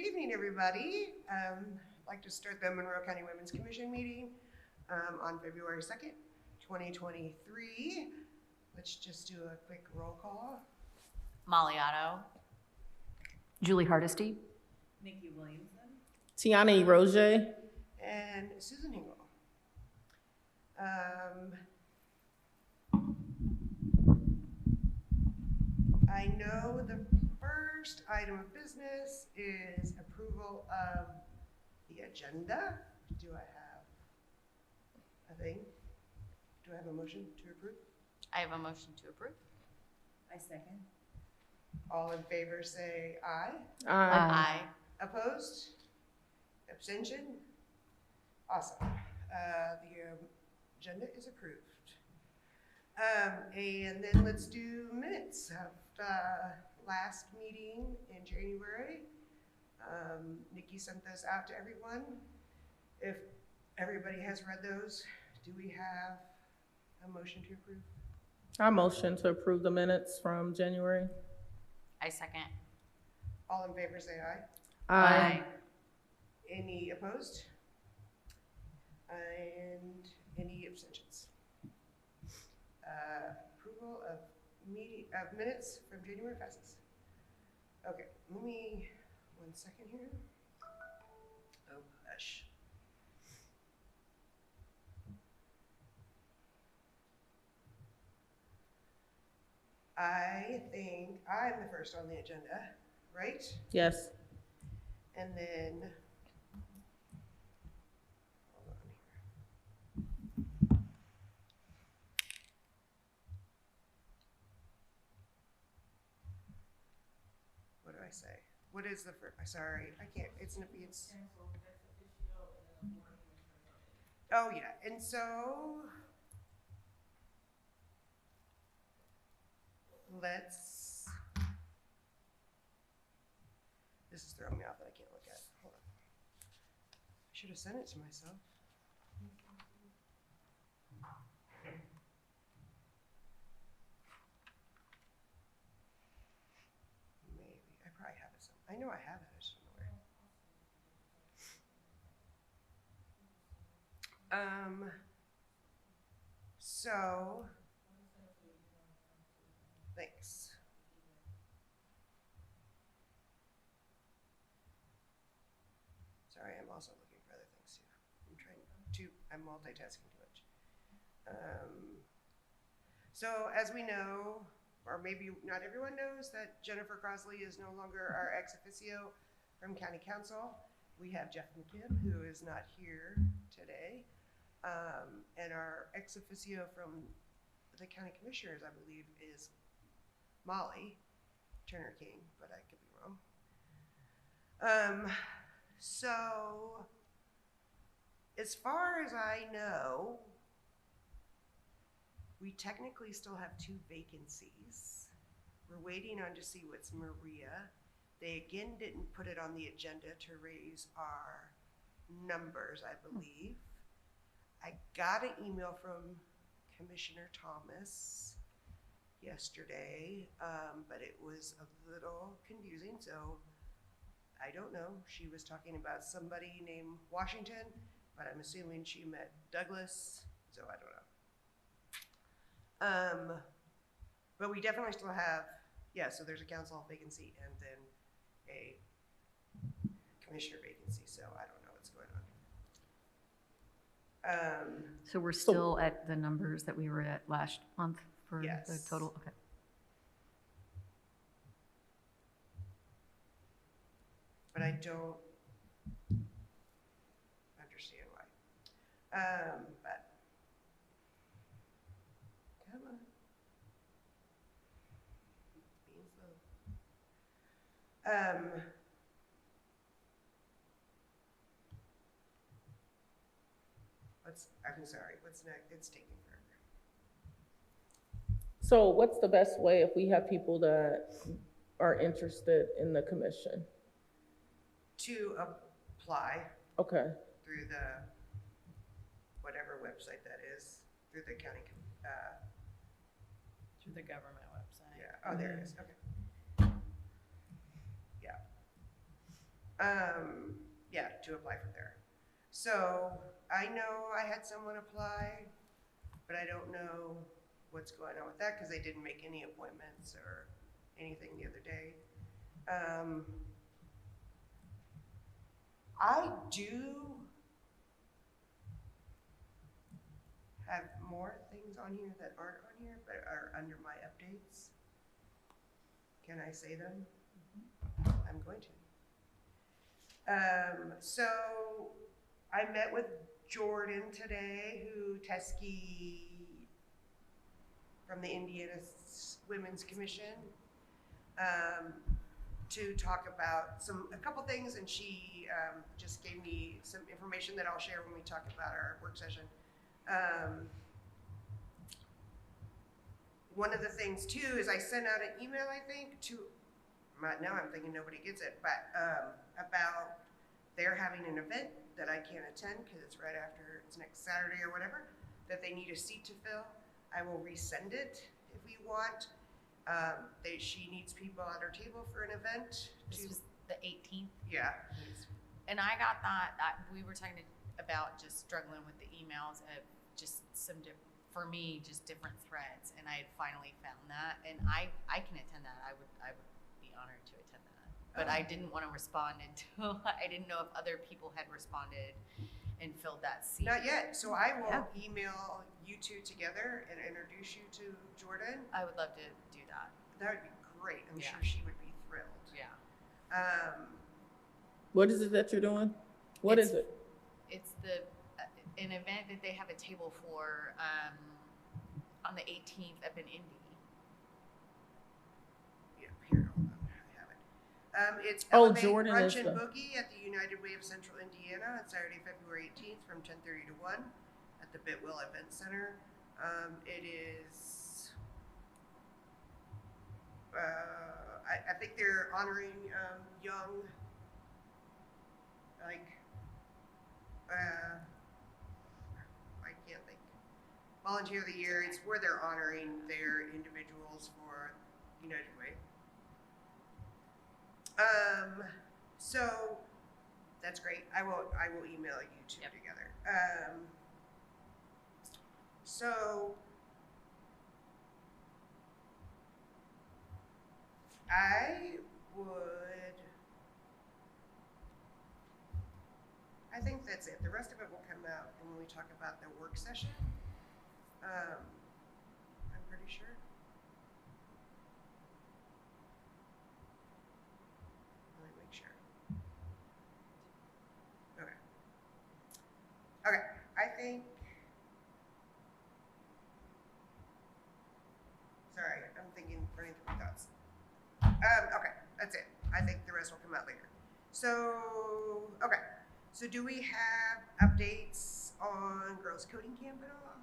evening, everybody. I'd like to start the Monroe County Women's Commission meeting on February 2nd, 2023. Let's just do a quick roll call. Molly Otto. Julie Hardesty. Nikki Williamson. Tiana Roger. And Susan Hingle. I know the first item of business is approval of the agenda. Do I have a thing? Do I have a motion to approve? I have a motion to approve. I second. All in favor say aye. Aye. Opposed? Abstention? Awesome. The agenda is approved. And then let's do minutes of last meeting in January. Nikki sent those out to everyone. If everybody has read those, do we have a motion to approve? I motion to approve the minutes from January. I second. All in favor say aye. Aye. Any opposed? And any abstentions? Approval of minutes from January passes. Okay, let me, 1 second here. Oh, hush. I think I'm the first on the agenda, right? Yes. And then, hold on here. What do I say? What is the first? Sorry, I can't. It's. Oh yeah, and so let's. This is throwing me off that I can't look at. Hold on. I should have sent it to myself. Maybe. I probably have it somewhere. I know I have it. I just don't know where. So, thanks. Sorry, I'm also looking for other things too. I'm multitasking too much. So as we know, or maybe not everyone knows, that Jennifer Crosley is no longer our ex officio from County Council. We have Jeff McKim, who is not here today. And our ex officio from the County Commissioners, I believe, is Molly Turner King, but I could be wrong. So, as far as I know, we technically still have 2 vacancies. We're waiting on to see what's Maria. They again didn't put it on the agenda to raise our numbers, I believe. I got an email from Commissioner Thomas yesterday, but it was a little confusing, so I don't know. She was talking about somebody named Washington, but I'm assuming she meant Douglas, so I don't know. But we definitely still have, so there's a council vacancy and then a commissioner vacancy, so I don't know what's going on. So we're still at the numbers that we were at last month for the Yes. total? Okay. But I don't understand why. But come on. Being slow. I'm sorry, what's next? It's taking forever. So what's the best way if we have people that are interested in the commission? To apply Okay. through the, whatever website that is, through the county, Through the government website. yeah, oh, there it is, okay. Yeah. Yeah, to apply for there. So I know I had someone apply, but I don't know what's going on with that because they didn't make any appointments or anything the other day. I do have more things on here that aren't on here, but are under my updates. Can I say them? I'm going to. So I met with Jordan today, who Teskey from the Indiana Women's Commission, to talk about a couple things, and she just gave me some information that I'll share when we talk about our work session. One of the things too is I sent out an email, I think, now I'm thinking nobody gets it, but about they're having an event that I can't attend because it's right after, it's next Saturday or whatever, that they need a seat to fill. I will resend it if we want. She needs people at her table for an event. This was the 18th. Yeah. And I got that, we were talking about just struggling with the emails of just for me, just different threads. And I had finally found that, and I can attend that. I would be honored to attend that. But I didn't want to respond until I didn't know if other people had responded and filled that seat. Not yet. So I will email you two together and introduce you to Jordan. I would love to do that. That would be great. I'm Yeah. sure she would be thrilled. Yeah. What is it that you're doing? What is it? It's an event that they have a table for on the 18th up in Indy. Yeah, here, hold on, I have it. It's Oh, Elevate Jordan Brunch is and the- Boogie at the United Way of Central Indiana on Saturday, February 18th from 10:30 to 1 at the Bitwell Event Center. It is, I think they're honoring young, like, I can't think. Volunteer of the Year, it's where they're honoring their individuals for United Way. So that's great. I will email you two Yep. together. So I think that's it. The rest of it will come out when we talk about the work session. I'm pretty sure. Let me make sure. Okay. Okay, I think. Sorry, I'm thinking, running through my thoughts. Okay, that's it. I think the rest will come out later. So, okay. So do we have updates on girls coding camp at all?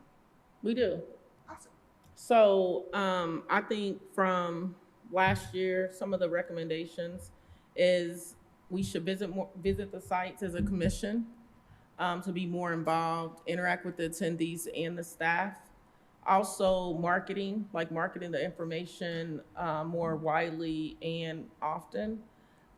We do. Awesome. So I think from last year, some of the recommendations is we should visit the sites as a commission to be more involved, interact with the attendees and the staff. Also marketing the information more widely and often.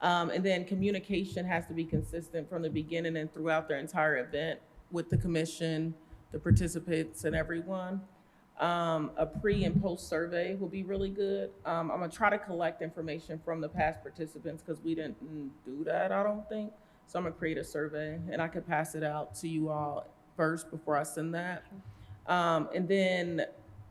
And then communication has to be consistent from the beginning and throughout their entire event with the commission, the participants, and everyone. A pre and post survey will be really good. I'm gonna try to collect information from the past participants because we didn't do that, I don't think. So I'm gonna create a survey and I can pass it out to you all first before I send that. And then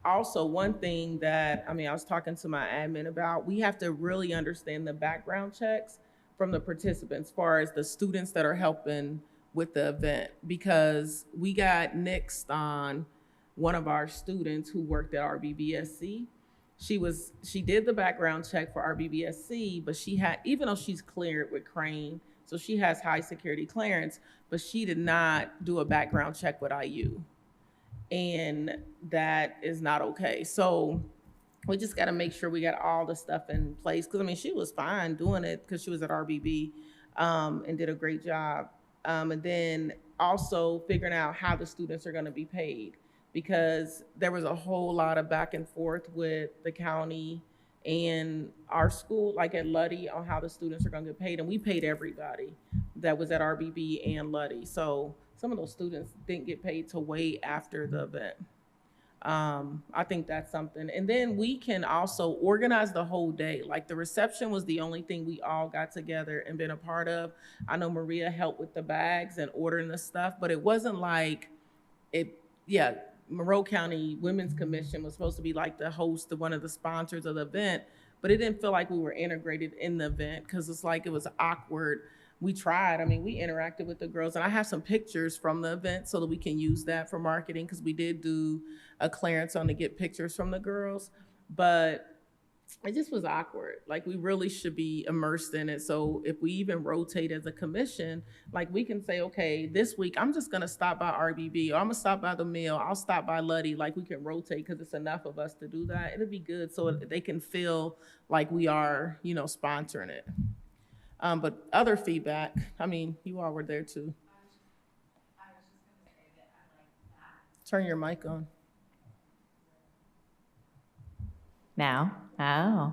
also one thing that, I was talking to my admin about, we have to really understand the background checks from the participants as far as the students that are helping with the event, because we got nixed on one of our students who worked at RBBSC. She did the background check for RBBSC, but she had, even though she's cleared with Crane, so she has high security clearance, but she did not do a background check with IU. And that is not okay. So we just got to make sure we got all the stuff in place. Because, she was fine doing it because she was at RBB and did a great job. And then also figuring out how the students are going to be paid, because there was a whole lot of back and forth with the county and our school, like at Luddy, on how the students are gonna get paid, and we paid everybody that was at RBB and Luddy. So some of those students didn't get paid till way after the event. I think that's something. And then we can also organize the whole day. Like the reception was the only thing we all got together and been a part of. I know Maria helped with the bags and ordering the stuff, but it wasn't like Monroe County Women's Commission was supposed to be like the host of one of the sponsors of the event, but it didn't feel like we were integrated in the event because it's like it was awkward. We tried. I mean, we interacted with the girls, and I have some pictures from the event so that we can use that for marketing because we did do a clearance on to get pictures from the girls, but it just was awkward. Like we really should be immersed in it. So if we even rotate as a commission, like we can say, okay, this week I'm just gonna stop by RBB, or I'm gonna stop by the mill, I'll stop by Luddy. Like we can rotate because it's enough of us to do that. It'll be good so they can feel like we are, sponsoring it. But other feedback, I mean, you all were there too. I was just gonna say that I like that. Turn your mic on. Now? Oh.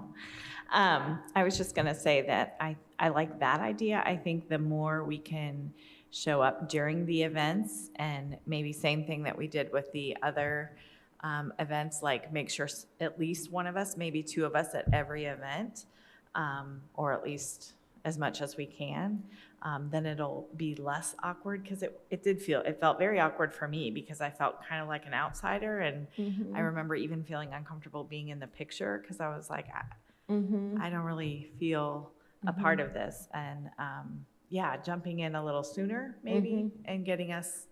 I was just going to say that I like that idea. I think the more we can show up during the events, and maybe same thing that we did with the other events, like make sure at least one of us, maybe two of us at every event, or at least as much as we can, then it'll be less awkward, because it felt very awkward for me because I felt kind of like an outsider, and I remember even feeling uncomfortable being in the picture because I was like, I don't really feel a part of this, and jumping in a little sooner maybe and getting us.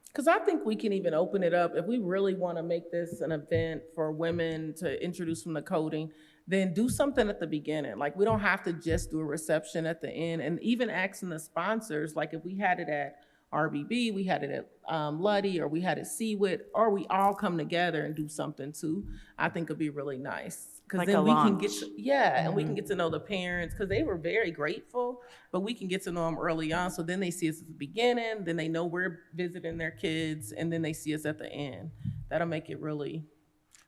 Because I think we can even open it up if we really want to make this an event for women to introduce them to coding. Then do something at the beginning. Like we don't have to just do a reception at the end, and even asking the sponsors, like if we had it at RBB, we had it at Luddy, or we had it CWIT, or we all come together and do something too. I think it'd be really nice. Because Like then a we can launch. and we can get to know the parents, because they were very grateful, but we can get to know them early on. So then they see us at the beginning, then they know we're visiting their kids, and then they see us at the end. That'll make it really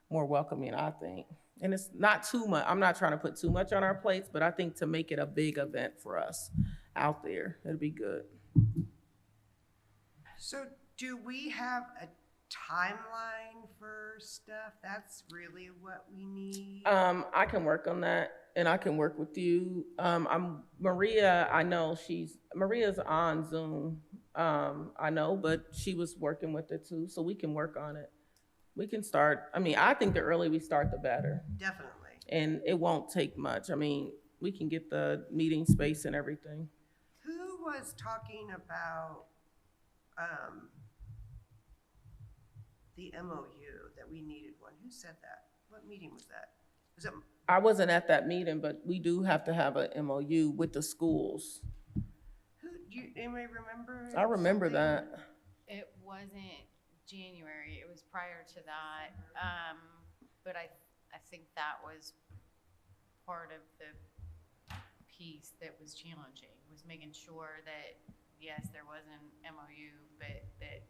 more welcoming, I think. And it's not too much. I'm not trying to put too much on our plates, but I think to make it a big event for us out there, it'd be good. So do we have a timeline for stuff? That's really what we need. I can work on that, and I can work with you. Maria, I know Maria's on Zoom, I know, but she was working with it too, so we can work on it. We can start, I think the earlier we start, the better. Definitely. And it won't take much. We can get the meeting space and everything. Who was talking about the MOU, that we needed one? Who said that? What meeting was that? Was it? I wasn't at that meeting, but we do have to have a MOU with the schools. Anybody remember? I remember something? that. It wasn't January, it was prior to that, but I think that was part of the piece that was challenging, was making sure that, yes, there was an MOU, but that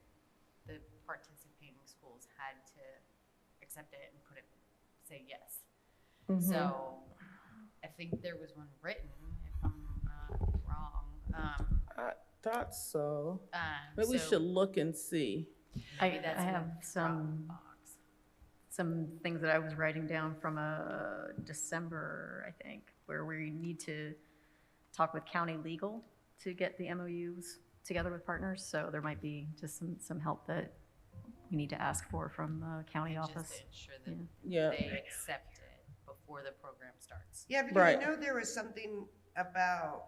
the participating schools had to accept it and say yes. So I think there was one written, if I'm not wrong. I thought so. Maybe we should look and see. Maybe that's I in have the some box. things that I was writing down from December, I think, where we need to talk with county legal to get the MOUs together with partners. So there might be just some help that we need to ask for from the county And office. just to ensure that Yeah. they accept it before the program starts. Yeah, because Right. I know there was something about,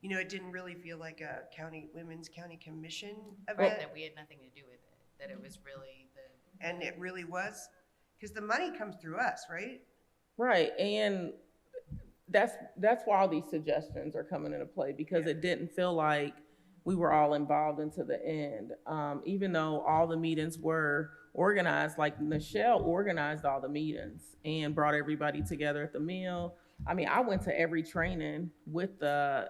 it didn't really feel like a women's county commission event, That we had nothing to do with it, that it was really and it really was, because the money comes through us, right? Right, and that's why all these suggestions are coming into play, because it didn't feel like we were all involved into the end. Even though all the meetings were organized, like Michelle organized all the meetings and brought everybody together at the meal. I went to every training with the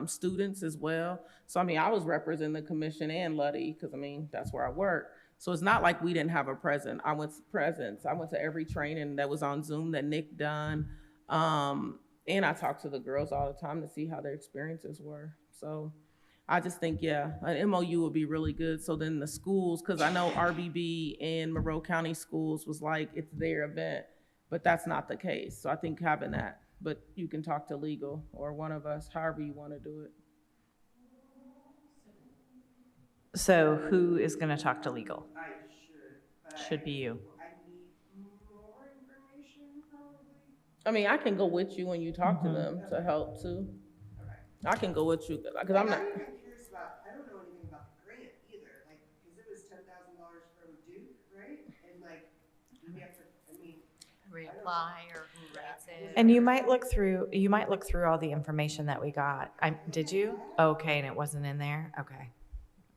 students as well. So, I was representing the commission and Luddy, because, that's where I work. So it's not like we didn't have a presence. I went to every training that was on Zoom that Nick done. And I talk to the girls all the time to see how their experiences were. So I just think, yeah, an MOU would be really good. So then the schools, because I know RBB and Monroe County Schools was like, it's their event, but that's not the case. So I think having that, but you can talk to legal or one of us, however you want to do it. So who is going to talk to legal? I should, but Should be you. I need more information probably. I mean, I can go with you when you talk to them to help too. Okay. I can go with you because I'm not. I'm even curious about, I don't know anything about the grant either, like, because it was $10,000 from Duke, right? And like, we have to, I mean, Reapply or who writes it. And you might look through all the information that we got. Did you? Okay, and it wasn't in there? Okay.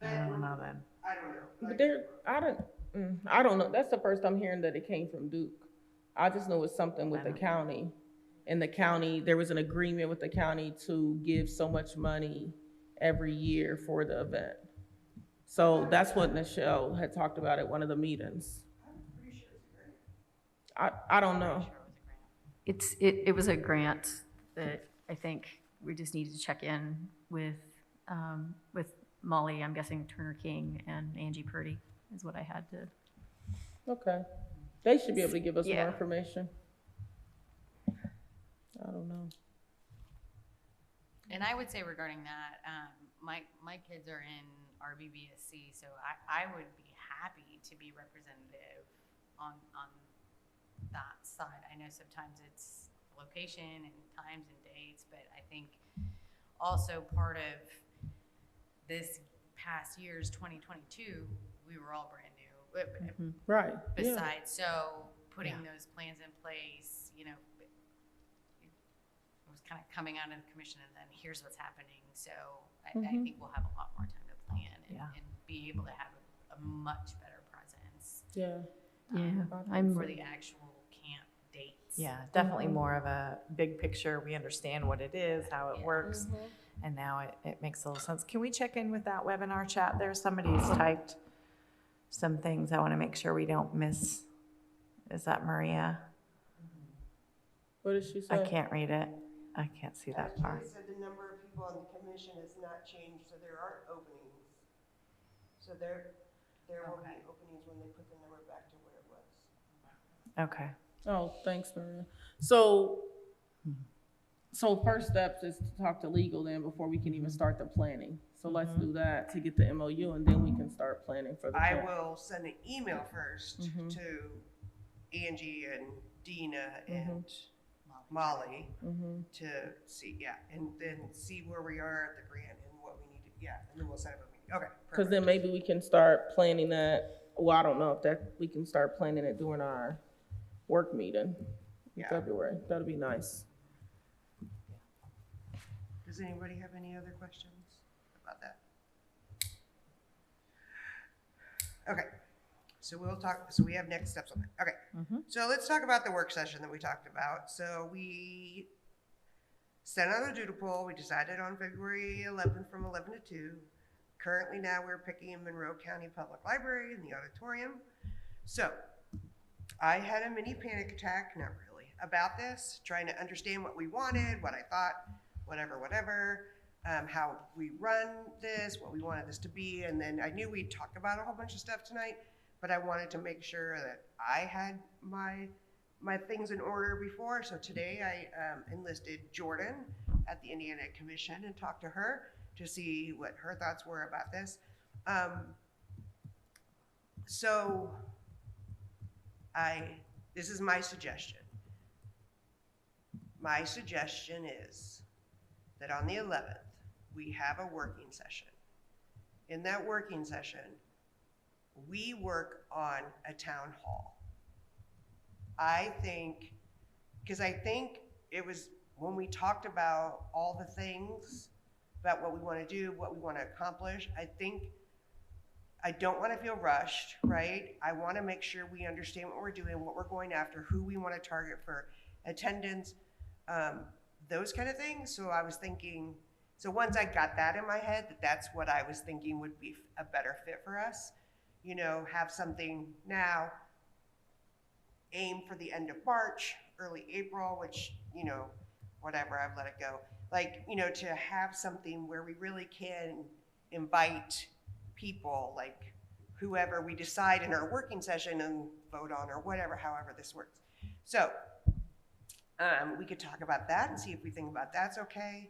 I don't know then. I don't know. But I don't know. That's the first I'm hearing that it came from Duke. I just know it's something with the county. And the county, there was an agreement with the county to give so much money every year for the event. So that's what Nichelle had talked about at one of the meetings. I'm pretty sure it's a grant. I don't know. It was a grant that I think we just needed to check in with Molly, I'm guessing Turner King and Angie Purdy is what I had to. Okay. They should be able to give us more Yeah. information. I don't know. And I would say regarding that, my kids are in RBBSC, so I would be happy to be representative on that side. I know sometimes it's location and times and dates, but I think also part of this past year's 2022, we were all brand new. Right. Yeah. Besides, so putting those plans in place, you know, it was kind of coming out of the commission and then here's what's happening. So I think we'll have a lot more time to plan and be able to have a much better presence Yeah. for the actual camp dates. Yeah, definitely more of a big picture. We understand what it is, how it works, and now it makes a little sense. Can we check in with that webinar chat there? Somebody's typed some things I want to make sure we don't miss. Is that Maria? What did she say? I can't read it. I can't see that far. Actually, it said the number of people on the commission has not changed, so there aren't openings. So there will be openings when they put the number back to where it was. Okay. Oh, thanks, Maria. So first steps is to talk to legal then before we can even start the planning. So let's do that to get the MOU and then we can start planning for the I camp. will send an email first to Angie and Dina and Molly to see, and then see where we are at the grant and what we need to, and then we'll set up a meeting. Okay. Because then maybe we can start planning that. Well, I don't know if we can start planning it during our work meeting in February. That'd be nice. Does anybody have any other questions about that? Okay, so we'll talk, so we have next steps on that. Okay, so let's talk about the work session that we talked about. So we sent out a doodle poll. We decided on February 11th from 11 to 2. Currently now we're picking in Monroe County Public Library in the auditorium. So I had a mini panic attack, not really, about this, trying to understand what we wanted, what I thought, whatever, how we run this, what we wanted this to be. And then I knew we'd talk about a whole bunch of stuff tonight, but I wanted to make sure that I had my things in order before. So today I enlisted Jordan at the Indiana Commission and talked to her to see what her thoughts were about this. This is my suggestion. My suggestion is that on the 11th, we have a working session. In that working session, we work on a town hall. I think it was when we talked about all the things about what we want to do, what we want to accomplish, I don't want to feel rushed, right? I want to make sure we understand what we're doing, what we're going after, who we want to target for attendance, those kind of things. So I was thinking, so once I got that in my head, that's what I was thinking would be a better fit for us. have something now, aim for the end of March, early April, which, whatever, I've let it go. Like, to have something where we really can invite people, like whoever we decide in our working session and vote on, or whatever, however this works. So we could talk about that and see if we think about that's okay.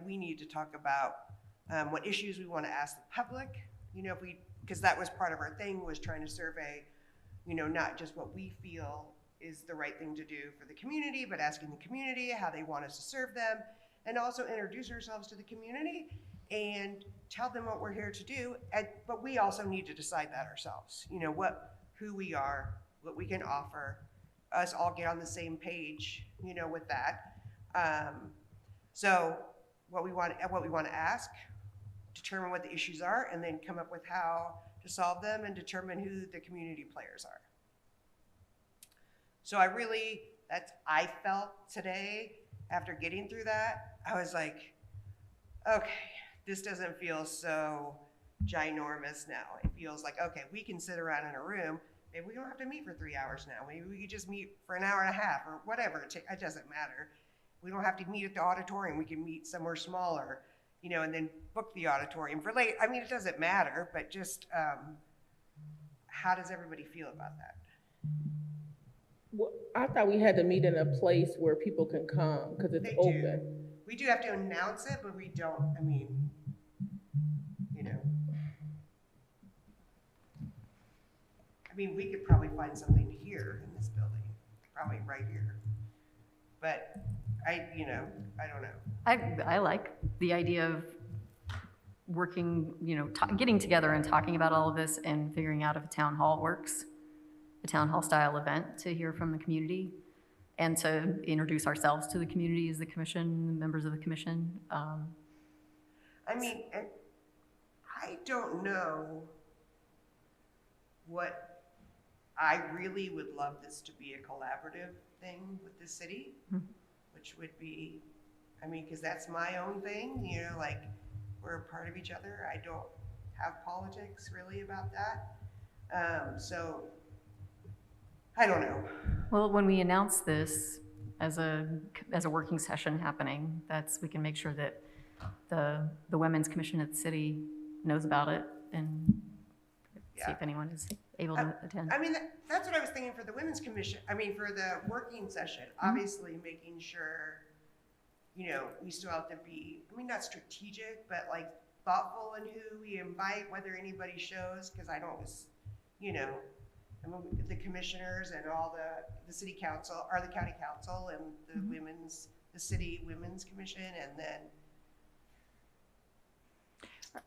We need to talk about what issues we want to ask the public, because that was part of our thing, was trying to survey, not just what we feel is the right thing to do for the community, but asking the community how they want us to serve them, and also introduce ourselves to the community and tell them what we're here to do. But we also need to decide that ourselves, who we are, what we can offer, us all get on the same page, with that. So what we want to ask, determine what the issues are, and then come up with how to solve them and determine who the community players are. So I felt today, after getting through that, I was like, okay, this doesn't feel so ginormous now. It feels like, okay, we can sit around in a room. Maybe we don't have to meet for 3 hours now. Maybe we could just meet for an hour and a half or whatever. It doesn't matter. We don't have to meet at the auditorium. We can meet somewhere smaller, and then book the auditorium for late. I mean, it doesn't matter, but just how does everybody feel about that? Well, I thought we had to meet in a place where people can come, because it's They open. do. We do have to announce it, but we don't, we could probably find something here in this building, probably right here. But I don't know. I like the idea of working, getting together and talking about all of this and figuring out if a town hall works, a town hall style event to hear from the community and to introduce ourselves to the community as the commission, members of the commission. And I don't know what, I really would love this to be a collaborative thing with the city, which would be, because that's my own thing, we're a part of each other. I don't have politics really about that. So I don't know. Well, when we announce this as a working session happening, we can make sure that the Women's Commission at the city knows about it and see if anyone is able to attend. That's what I was thinking for the Women's Commission. For the working session, obviously making sure, we still have to be, not strategic, but like thoughtful in who we invite, whether anybody shows, because I don't, the commissioners and all the city council, or the county council, and the city women's commission, and then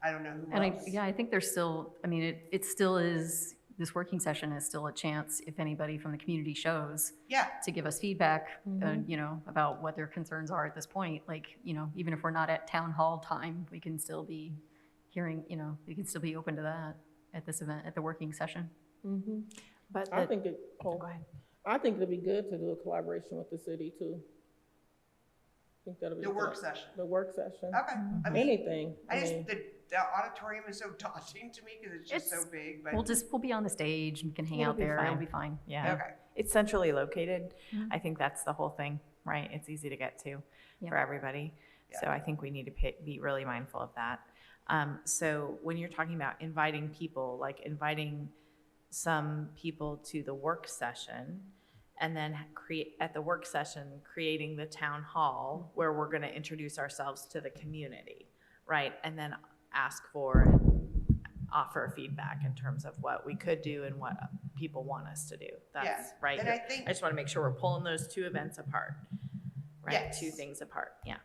I don't know who else. I think there's still, it still is, this working session is still a chance if anybody from the community shows to give us feedback, about what their concerns are at this point. Like, even if we're not at town hall time, we can still be hearing, we can still be open to that at this event, at the working session. Mm-hmm. But I think go ahead. I think it'd be good to do a collaboration with the city too. I think that'll be The work session. The work session. Okay. Anything. The auditorium is so daunting to me because it's just so big. But We'll be on the stage and we can hang out be there. fine. It'll be fine. Yeah. Okay. It's centrally located. I think that's the whole thing, right? It's easy to get to for everybody. Yeah. So I think we need to be really mindful of that. So when you're talking about inviting people, like inviting some people to the work session, and then at the work session, creating the town hall where we're going to introduce ourselves to the community, right? And then ask for and offer feedback in terms of what we could do and what people want us to do. That's right. And I just want to make sure we're pulling those two events apart, right? Yes. Two things apart. Yeah.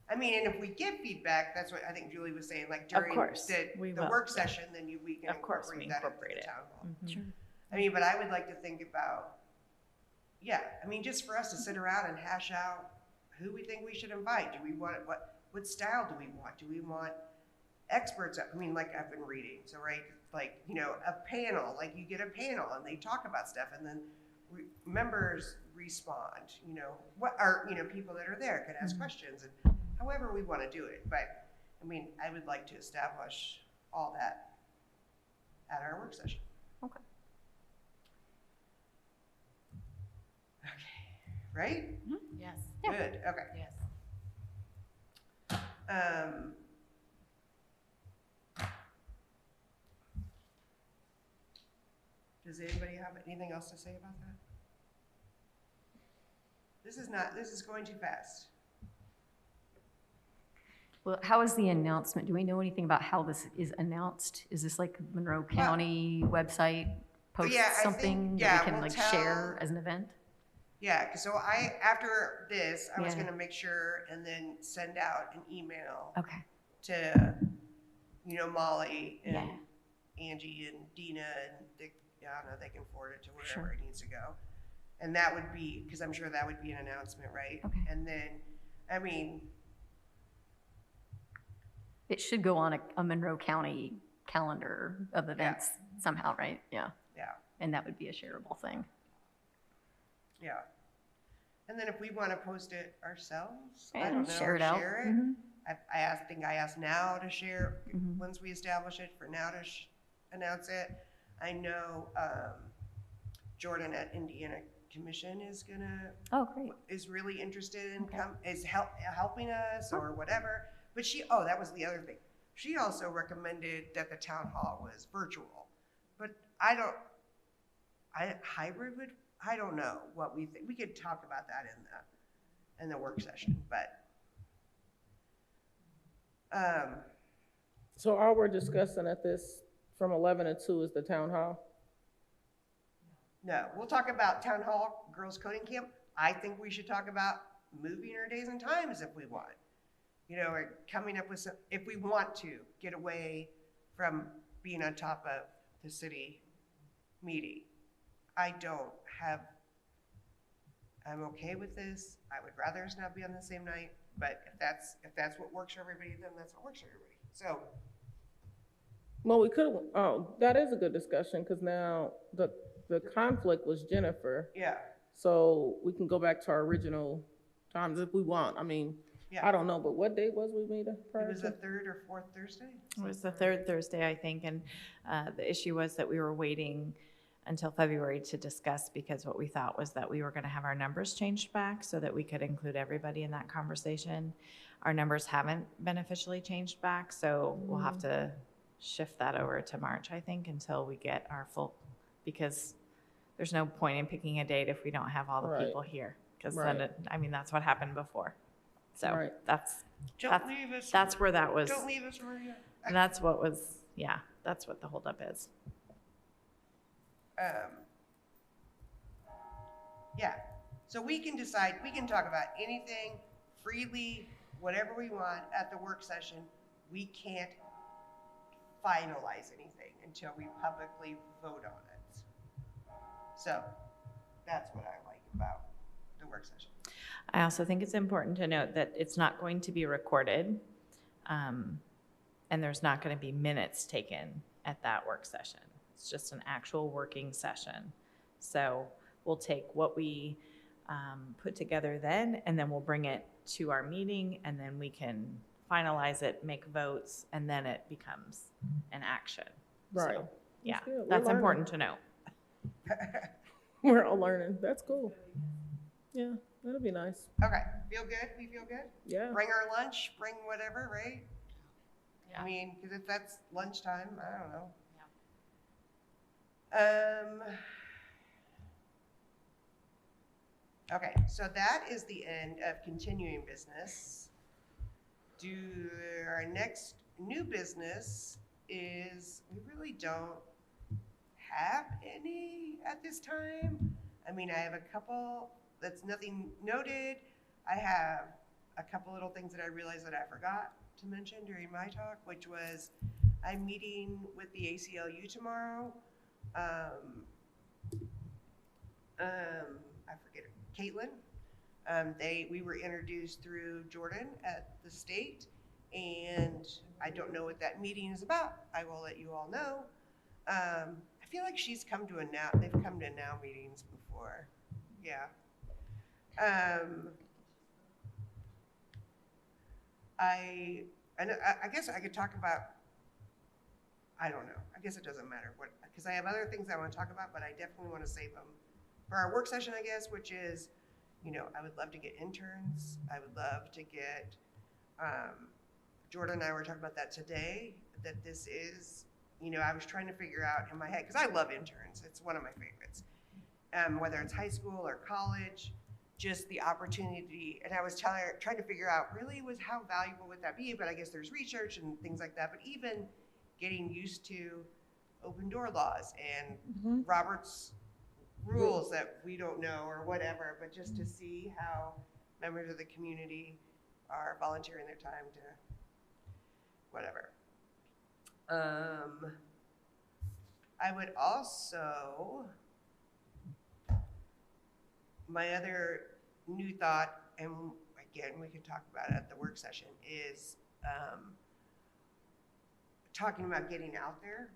and if we give feedback, that's what I think Julie was saying, like during course, the we will, work session, then we can Of course, we incorporate that into incorporate the it. town hall. Mhm. Sure. But I would like to think about, just for us to sit around and hash out who we think we should invite. Do we want, what style do we want? Do we want experts? Like I've been reading, so a panel, like you get a panel and they talk about stuff and then members respond, what are, people that are there can ask questions and however we want to do it. But I would like to establish all that at our work session. Okay. Okay, right? Yes, Good, okay. yes. Does anybody have anything else to say about that? This is going too fast. Well, how is the announcement? Do we know anything about how this is announced? Is this like Monroe County website posts yeah, I think- something yeah, that we can we'll like tell- share as an event? Yeah, 'cause so after this, I was Yeah. gonna make sure and then send out an email Okay. to, Molly and Yeah. Angie and Dina and I don't know, they can forward it to wherever Sure. it needs to go. And that would be, because I'm sure that would be an announcement, right? Okay. And then, I mean, It should go on a Monroe County calendar of events somehow, right? Yeah. yeah, And that would be a shareable thing. yeah. And then if we want to post it ourselves, I And don't know, share it out. share it. Mhm. I think I asked Now to share, Mhm. once we establish it, for Now to announce it. I know Jordan at Indiana Commission is Oh, great. is really interested in Okay. helping us or whatever. But that was the other thing. She also recommended that the town hall was virtual. But I don't know what we think. We could talk about that in the work session, but So all we're discussing at this from 11 to 2 is the town hall? no, we'll talk about town hall, girls coding camp. I think we should talk about moving our days and times if we want. Or coming up with some, if we want to get away from being on top of the city meeting. I'm okay with this. I would rather us not be on the same night, but if that's what works for everybody, then that's what works for everybody. So, Well, we could, that is a good discussion, because now the conflict was Jennifer, yeah, so we can go back to our original times if we want. I mean, yeah. I don't know, but what date was we made It prior was the to? third or fourth Thursday? It was the third Thursday, I think, and the issue was that we were waiting until February to discuss, because what we thought was that we were going to have our numbers changed back so that we could include everybody in that conversation. Our numbers haven't been officially changed back, so we'll have to shift that over to March, I think, until we get our full, because there's no point in picking a date if we don't have all the Right. people here, because Right. then, that's what happened before. So Right. that's Don't leave us. that's where that was. Don't leave us, Maria. That's what was, that's what the holdup is. Yeah, so we can decide, we can talk about anything freely, whatever we want at the work session. We can't finalize anything until we publicly vote on it. So that's what I like about the work session. I also think it's important to note that it's not going to be recorded, and there's not going to be minutes taken at that work session. It's just an actual working session. So we'll take what we put together then, and then we'll bring it to our meeting, and then we can finalize it, make votes, and then it becomes an action. Right. So, yeah, That's good. We're that's learning. important to know. We're all learning. That's cool. Yeah, that'll be nice. Okay, feel good? We feel good? Yeah. Bring our lunch, bring whatever, right? Yeah. I mean, because if that's lunchtime, I don't know. Okay, so that is the end of continuing business. Our next new business is, we really don't have any at this time. I mean, I have a couple, that's nothing noted. I have a couple little things that I realized that I forgot to mention during my talk, which was I'm meeting with the ACLU tomorrow. I forget it, Caitlin. We were introduced through Jordan at the state, and I don't know what that meeting is about. I will let you all know. I feel like they've come to Now meetings before. Yeah. I guess I could talk about, I don't know. I guess it doesn't matter what, because I have other things I want to talk about, but I definitely want to save them for our work session, I guess, which is, I would love to get interns. I would love to get, Jordan and I were talking about that today, that this is, I was trying to figure out in my head, because I love interns. It's one of my favorites. Whether it's high school or college, just the opportunity. And I was trying to figure out really was how valuable would that be? But I guess there's research and things like that. But even getting used to open door laws and Robert's rules that we don't know or whatever, but just to see how members of the community are volunteering their time to whatever. I would also, my other new thought, and again, we could talk about it at the work session, is talking about getting out there.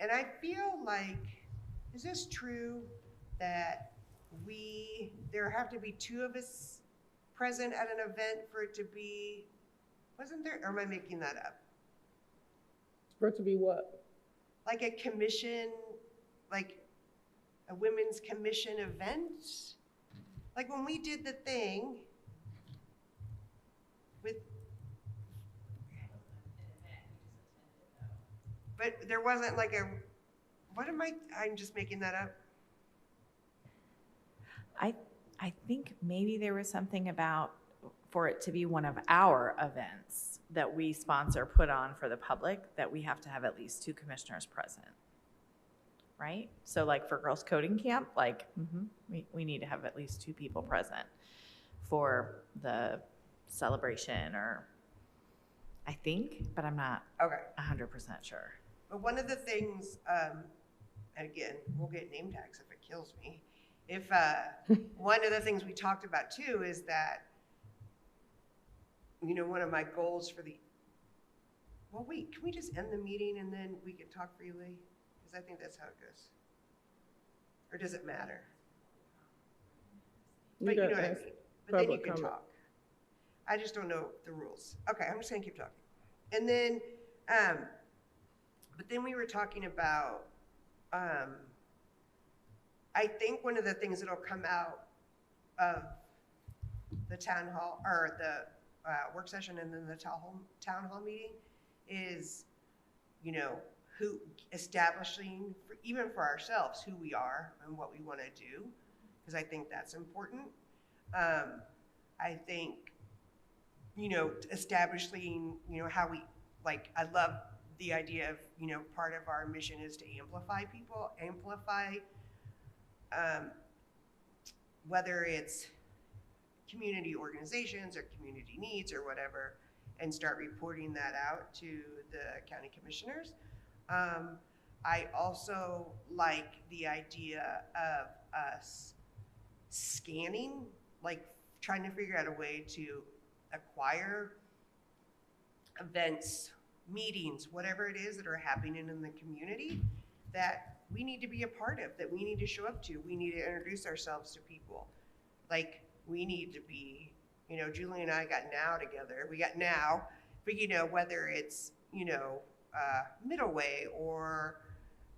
And I feel like, is this true that there have to be 2 of us present at an event for it to be, wasn't there, or am I making that up? For it to be what? Like a commission, like a women's commission event? Like when we did the thing with, but there wasn't like I'm just making that up. I think maybe there was something about for it to be one of our events that we sponsor, put on for the public, that we have to have at least 2 commissioners present, right? So like for Girls Coding Camp, like we need to have at least 2 people present for the celebration, or I think, but I'm not Okay. 100% sure. But one of the things, and again, we'll get name tags if it kills me. If one of the things we talked about too is that, one of my goals for well, wait, can we just end the meeting and then we can talk freely? Because I think that's how it goes. Or does it matter? But you know what I mean. But then you can talk. I just don't know the rules. Okay, I'm just gonna keep talking. And then, but then we were talking about, I think one of the things that'll come out of the town hall, or the work session and then the town hall meeting is, who establishing, even for ourselves, who we are and what we want to do, because I think that's important. I think, establishing, how we, like, I love the idea of, part of our mission is to amplify people, whether it's community organizations or community needs or whatever, and start reporting that out to the county commissioners. I also like the idea of us scanning, like trying to figure out a way to acquire events, meetings, whatever it is that are happening in the community that we need to be a part of, that we need to show up to. We need to introduce ourselves to people. Like, we need to be, Julie and I got now together. We got now, but whether it's, Middle Way or,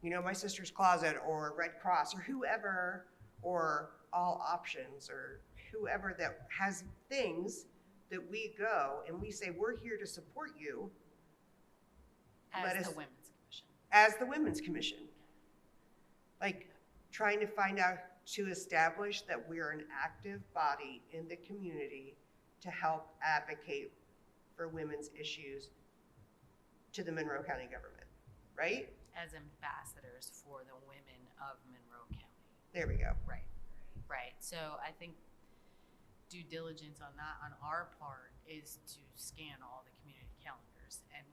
My Sister's Closet or Red Cross or whoever, or All Options or whoever that has things that we go and we say, we're here to support you. As the Women's Commission. As the Women's Commission. Like, trying to find out, to establish that we're an active body in the community to help advocate for women's issues to the Monroe County government, right? As ambassadors for the women of Monroe County. There we go. Right. So I think due diligence on that, on our part, is to scan all the community calendars and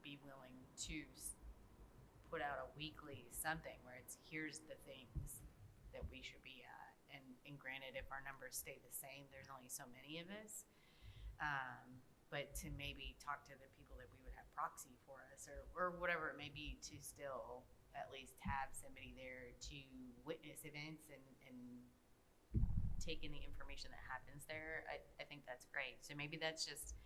be willing to put out a weekly something where it's, here's the things that we should be at. And granted, if our numbers stay the same, there's only so many of us. But to maybe talk to the people that we would have proxy for us or whatever it may be, to still at least have somebody there to witness events and take in the information that happens there. I think that's great. So maybe that's just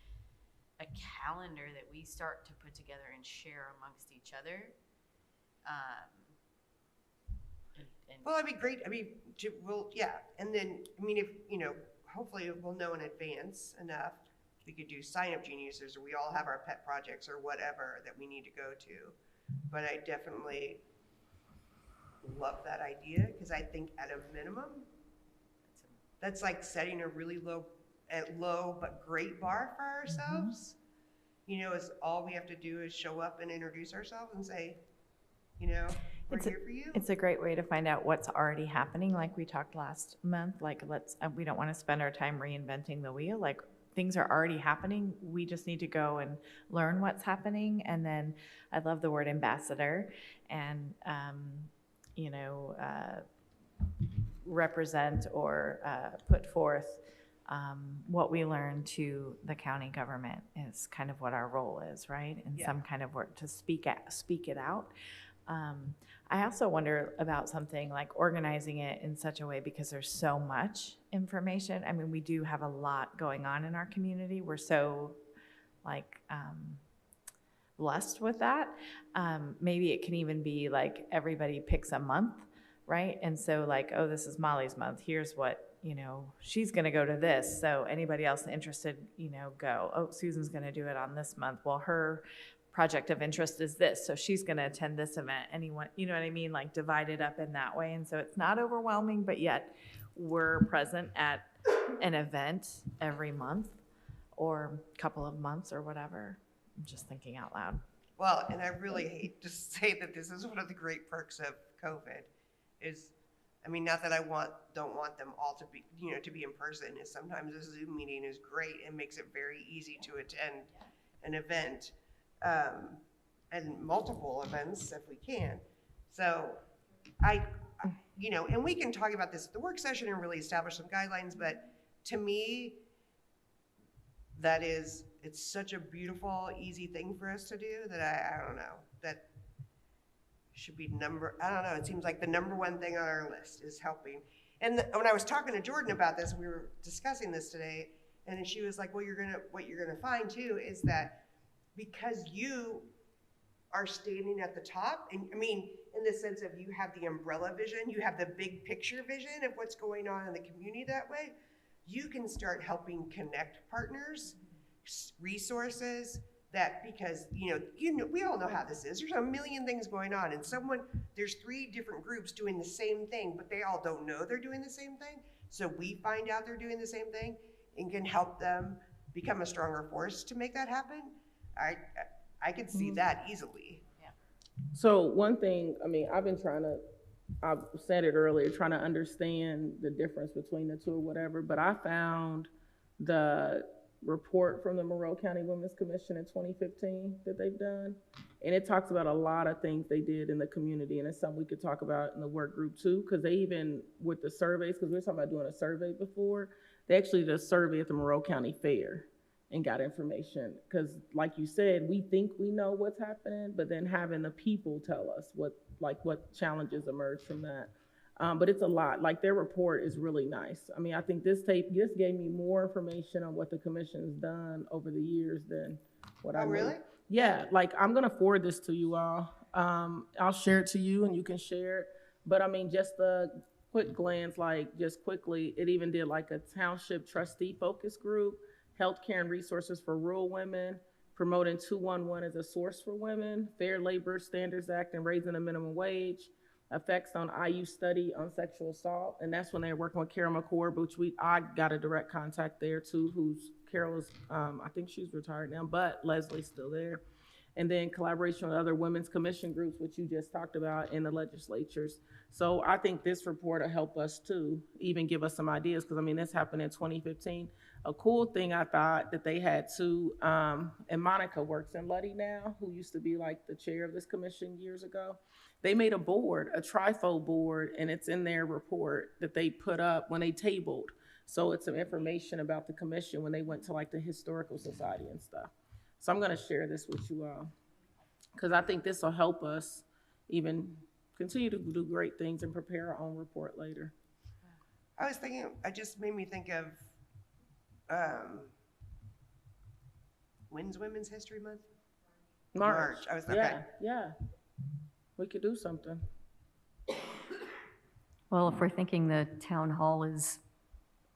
a calendar that we start to put together and share amongst each other. And Well, it'd be great. I mean, yeah. And then, I mean, if, hopefully we'll know in advance enough. We could do sign-up geniuses, or we all have our pet projects or whatever that we need to go to. But I definitely love that idea, because I think at a minimum, that's like setting a really low but great bar for ourselves. Is all we have to do is show up and introduce ourselves and say, we're here for you. It's a great way to find out what's already happening, like we talked last month. Like, we don't want to spend our time reinventing the wheel. Like, things are already happening. We just need to go and learn what's happening. And then I love the word ambassador, and, represent or put forth what we learn to the county government is kind of what our role is, right? In some kind of work to speak it out. I also wonder about something like organizing it in such a way, because there's so much information. I mean, we do have a lot going on in our community. We're so blessed with that. Maybe it can even be like everybody picks a month, right? And so like, oh, this is Molly's month. Here's what, she's going to go to this. So anybody else interested, go. Oh, Susan's going to do it on this month. Well, her project of interest is this, so she's going to attend this event. Anyone, you know what I mean? Like, divide it up in that way. And so it's not overwhelming, but yet we're present at an event every month or couple of months or whatever. I'm just thinking out loud. Well, and I really hate to say that this is one of the great perks of COVID is, I mean, not that I don't want them all to be, to be in person, is sometimes a Zoom meeting is great and makes it very easy to attend an event. And multiple events if we can. So and we can talk about this at the work session and really establish some guidelines, but to me, it's such a beautiful, easy thing for us to do that I don't know, that should be I don't know, it seems like the number one thing on our list is helping. And when I was talking to Jordan about this, we were discussing this today, and she was like, well, what you're gonna find too is that because you are standing at the top, and I mean, in the sense of you have the umbrella vision, you have the big picture vision of what's going on in the community that way, you can start helping connect partners, resources, because we all know how this is. There's a million things going on, and there's 3 different groups doing the same thing, but they all don't know they're doing the same thing. So we find out they're doing the same thing and can help them become a stronger force to make that happen. I could see that easily. Yeah. So one thing, I mean, I've said it earlier, trying to understand the difference between the two or whatever, but I found the report from the Monroe County Women's Commission in 2015 that they've done, and it talks about a lot of things they did in the community, and it's something we could talk about in the work group too, because they even, with the surveys, because we were talking about doing a survey before, they actually did a survey at the Monroe County Fair and got information, because like you said, we think we know what's happening, but then having the people tell us what challenges emerge from that. But it's a lot. Like, their report is really nice. I mean, I think this gave me more information on what the commission's done over the years than what I knew. Really? Yeah, like, I'm gonna forward this to you all. I'll share it to you and you can share it. But I mean, just a quick glance, like, just quickly, it even did like a township trustee focus group, healthcare and resources for rural women, promoting 211 as a source for women, Fair Labor Standards Act and raising the minimum wage, effects on IU study on sexual assault. And that's when they were working with Carol McCord, which I got a direct contact there too, Carol is, I think she's retired now, but Leslie's still there. And then collaboration with other women's commission groups, which you just talked about, in the legislatures. So I think this report will help us too, even give us some ideas, because I mean, this happened in 2015. A cool thing I thought that they had too, and Monica works in Luddy now, who used to be like the chair of this commission years ago. They made a board, a trifold board, and it's in their report that they put up when they tabled. So it's some information about the commission when they went to like the Historical Society and stuff. So I'm gonna share this with you all, because I think this will help us even continue to do great things and prepare our own report later. I was thinking, it just made me think of When's Women's History Month? March. I was okay. Yeah, yeah. We could do something. Well, if we're thinking the town hall is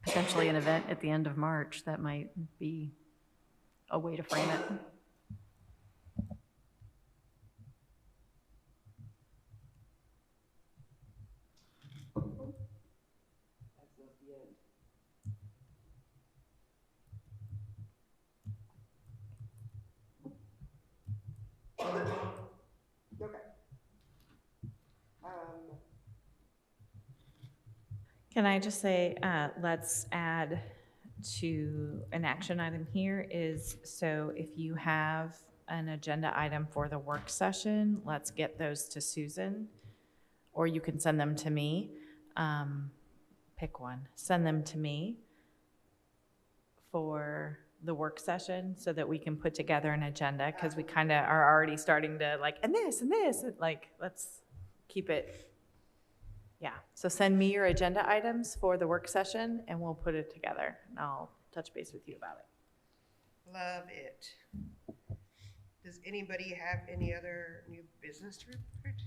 potentially an event at the end of March, that might be a way to frame it. That's not the end. Okay. Can I just say, let's add to an action item here is, so if you have an agenda item for the work session, let's get those to Susan, or you can send them to me. Pick one. Send them to me for the work session so that we can put together an agenda, because we kind of are already starting to like, and this, and like, let's keep it. Yeah, so send me your agenda items for the work session and we'll put it together and I'll touch base with you about it. Love it. Does anybody have any other new business to report?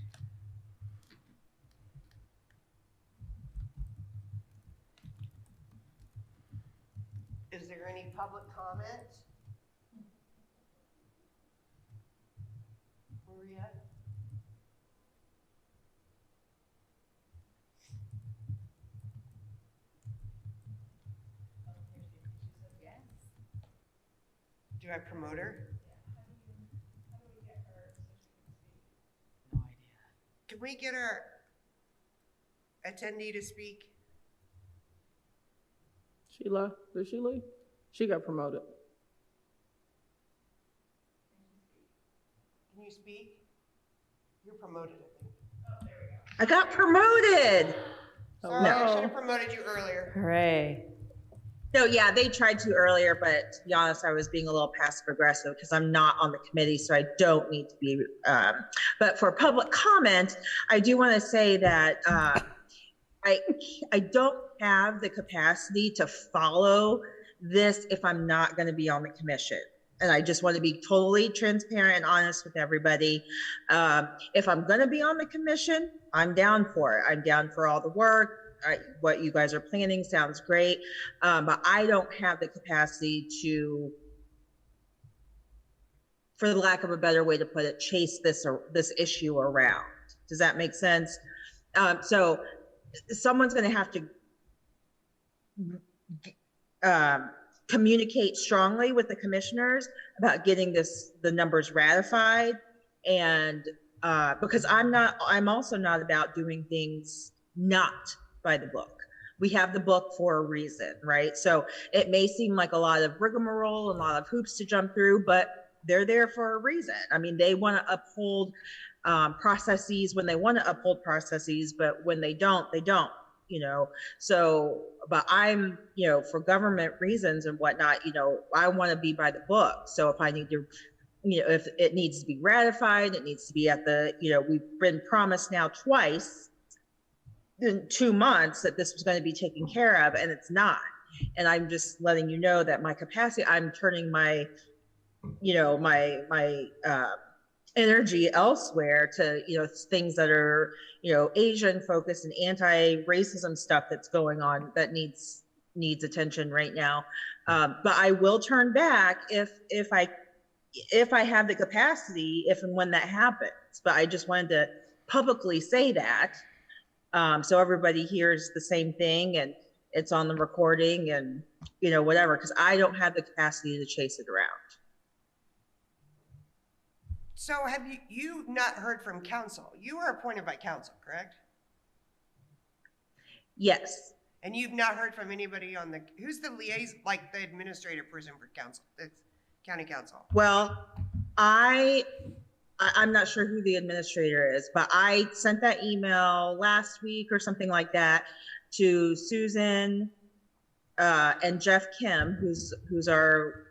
Is there any public comment? Maria? Do I promote her? No idea. Can we get our attendee to speak? Sheila, did she leave? She got promoted. Can you speak? You're promoted, I think. I got promoted. Sorry, I should Hello. have promoted you earlier. Hooray. So yeah, they tried to earlier, but to be honest, I was being a little passive aggressive because I'm not on the committee, so I don't need to be. But for public comment, I do want to say that I don't have the capacity to follow this if I'm not going to be on the commission. And I just want to be totally transparent and honest with everybody. If I'm going to be on the commission, I'm down for it. I'm down for all the work. What you guys are planning sounds great. But I don't have the capacity to, for the lack of a better way to put it, chase this issue around. Does that make sense? So someone's going to have to communicate strongly with the commissioners about getting the numbers ratified. And because I'm also not about doing things not by the book. We have the book for a reason, right? So it may seem like a lot of rigmarole and a lot of hoops to jump through, but they're there for a reason. I mean, they want to uphold processes when they want to uphold processes, but when they don't, you know? So, but I'm, you know, for government reasons and whatnot, you know, I want to be by the book. So if I need to, you know, if it needs to be ratified, it needs to be at the, you know, we've been promised now twice in 2 months that this was going to be taken care of, and it's not. And I'm just letting you know that my capacity, I'm turning my, you know, my energy elsewhere to, you know, things that are, you know, Asian focused and anti-racism stuff that's going on that needs attention right now. But I will turn back if I have the capacity, if and when that happens. But I just wanted to publicly say that. So everybody hears the same thing and it's on the recording and, you know, whatever, because I don't have the capacity to chase it around. So have you not heard from council? You were appointed by council, correct? Yes. And you've not heard from anybody on who's the liaison, like the administrative person for council, the county council? Well, I'm not sure who the administrator is, but I sent that email last week or something like that to Susan and Jeff Kim, who's our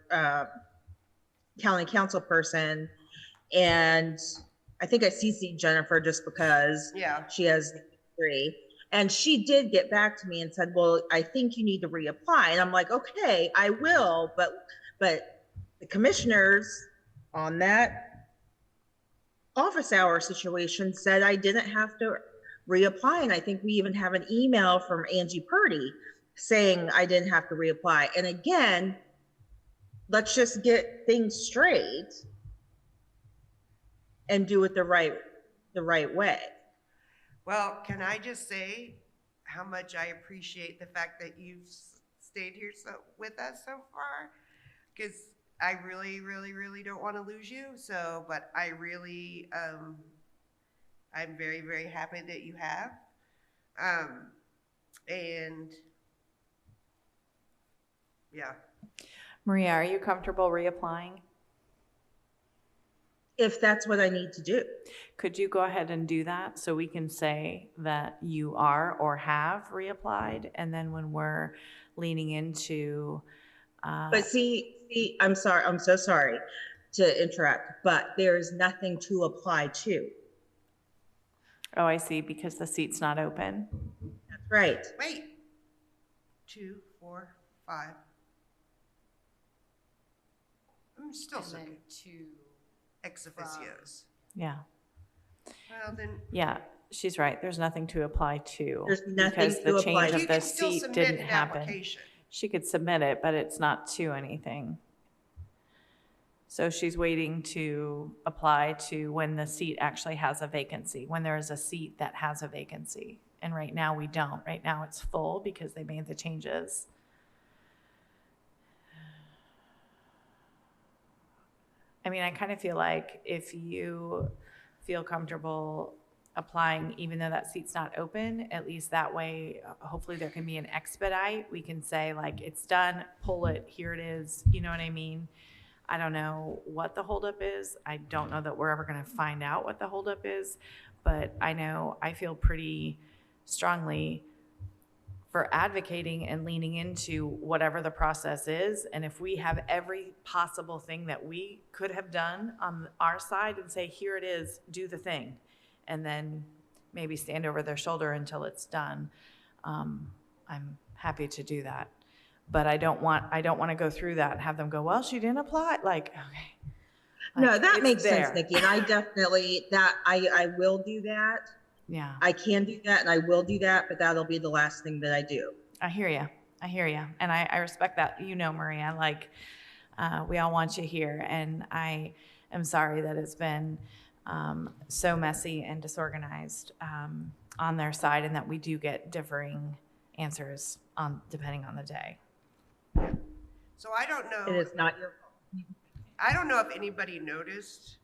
county council person. And I think I CC'd Jennifer just because she has three. And she did get back to me and said, well, I think you need to reapply. And I'm like, okay, I will, but the commissioners on that office hour situation said I didn't have to reapply. And I think we even have an email from Angie Purdy saying I didn't have to reapply. And again, let's just get things straight and do it the right way. Well, can I just say how much I appreciate the fact that you've stayed here with us so far? Because I really, really, really don't want to lose you. So, but I really, I'm very, very happy that you have. And yeah. Maria, are you comfortable reapplying? If that's what I need to do. Could you go ahead and do that so we can say that you are or have reapplied? And then when we're leaning into, But see, I'm sorry, I'm so sorry to interrupt, but there's nothing to apply to. oh, I see, because the seat's not open. That's right. Wait. 2, 4, 5. I'm still And then second. 2. Ex officios. Yeah. Well, then. Yeah, she's right. There's nothing to apply to. There's nothing because to the apply change to. of You the can still seat submit didn't an happen. application. She could submit it, but it's not to anything. So she's waiting to apply to when the seat actually has a vacancy, when there is a seat that has a vacancy. And right now we don't. Right now it's full because they made the changes. I mean, I kind of feel like if you feel comfortable applying, even though that seat's not open, at least that way, hopefully there can be an expedite. We can say like, it's done, pull it, here it is. You know what I mean? I don't know what the holdup is. I don't know that we're ever going to find out what the holdup is, but I know I feel pretty strongly for advocating and leaning into whatever the process is. And if we have every possible thing that we could have done on our side and say, here it is, do the thing, and then maybe stand over their shoulder until it's done, I'm happy to do that. But I don't want to go through that and have them go, well, she didn't apply. Like, okay. No, Like, that it's makes there. sense, Nikki. And I definitely, I will do that. Yeah. I can do that and I will do that, but that'll be the last thing that I do. I hear you. I hear you. And I respect that. You know, Maria, like, we all want you here. And I am sorry that it's been so messy and disorganized on their side, and that we do get differing answers depending on the day. So I don't know. It is not your fault. I don't know if anybody noticed,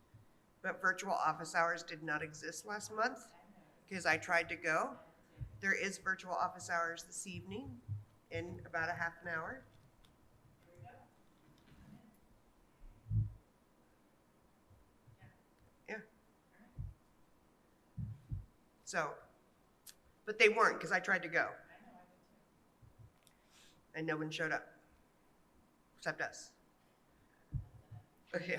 but virtual office hours did not exist last month because I tried to go. There is virtual office hours this evening in about a half an hour. Yeah. So, but they weren't because I tried to go. And no one showed up, except us. Yeah.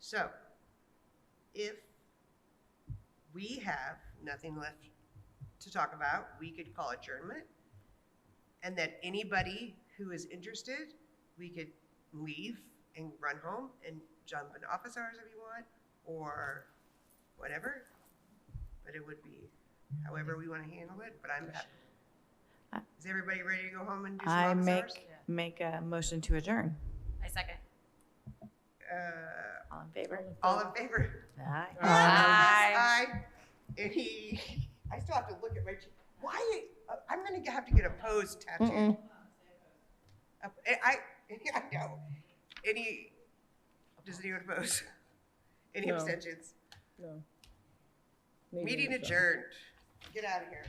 So, if we have nothing left to talk about, we could call adjournment. And that anybody who is interested, we could leave and run home and jump in office hours if you want, or whatever. But it would be however we want to handle it, but I'm happy. Is everybody ready to go home and do some I office hours? make a motion to adjourn. I second. All in favor? All in favor? Aye. Aye. Any, I still have to look at my, why, I'm gonna have to get a pose tattoo. I know. Any, does anyone oppose? Any No. abstentions? No. Meeting adjourned. Get out of here.